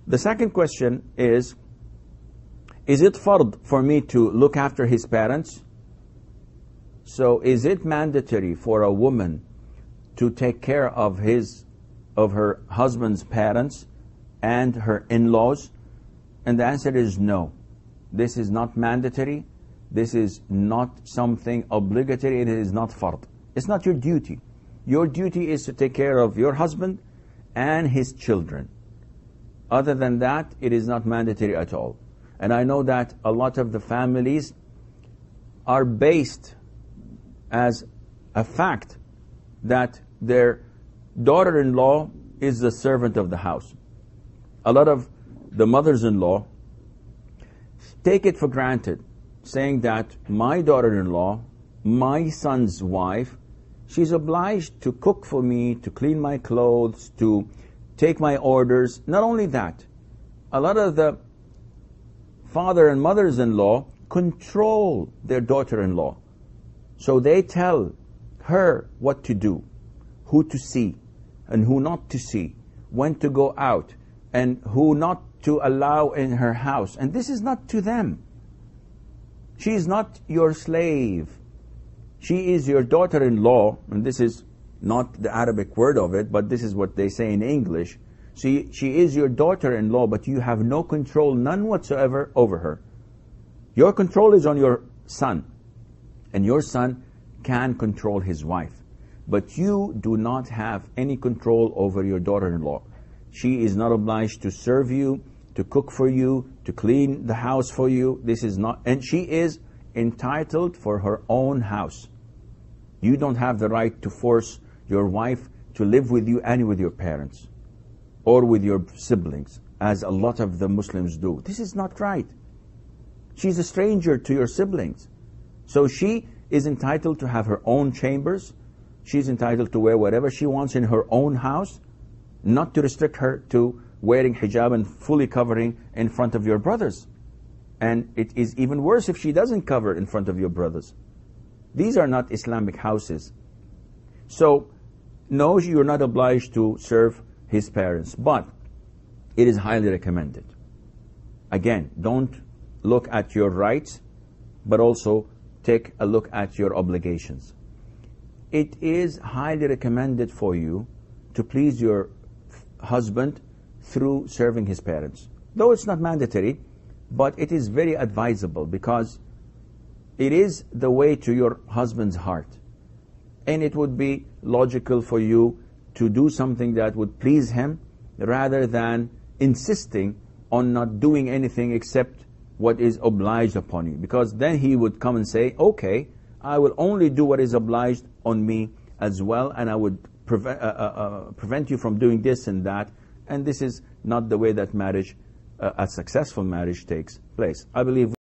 The second question is it fard for me to look after his parents? So is it mandatory for a woman to take care of her husband's parents and her in-laws? And the answer is no. This is not mandatory. This is not something obligatory. It is not fard. It's not your duty. Your duty is to take care of your husband and his children. Other than that, it is not mandatory at all. And I know that a lot of the families are based as a fact that their daughter-in-law is the servant of the house. A lot of the mothers-in-law take it for granted, saying that my daughter-in-law, my son's wife, she's obliged to cook for me, to clean my clothes, to take my orders. Not only that, a lot of the father and mothers-in-law control their daughter-in-law. So they tell her what to do, who to see, and who not to see, when to go out, and who not to allow in her house. And this is not to them. She is not your slave. She is your daughter-in-law, and this is not the Arabic word of it, but this is what they say in English. She is your daughter-in-law, but you have no control, none whatsoever, over her. Your control is on your son, and your son can control his wife. But you do not have any control over your daughter-in-law. She is not obliged to serve you, to cook for you, to clean the house for you. This is not, and she is entitled for her own house. You don't have the right to force your wife to live with you and with your parents or with your siblings, as a lot of the Muslims do. This is not right. She's a stranger to your siblings. So she is entitled to have her own chambers. She's entitled to wear whatever she wants in her own house, not to restrict her to wearing hijab and fully covering in front of your brothers. And it is even worse if she doesn't cover in front of your brothers. These are not Islamic houses. So, no, you're not obliged to serve his parents, but it is highly recommended. Again, don't look at your rights, but also take a look at your obligations. It is highly recommended for you to please your husband through serving his parents. Though it's not mandatory, but it is very advisable, because it is the way to your husband's heart. And it would be logical for you to do something that would please him, rather than insisting on not doing anything except what is obliged upon you. Because then he would come and say, okay, I will only do what is obliged on me as well, and I would prevent you from doing this and that. And this is not the way that marriage, a successful marriage, takes place. I believe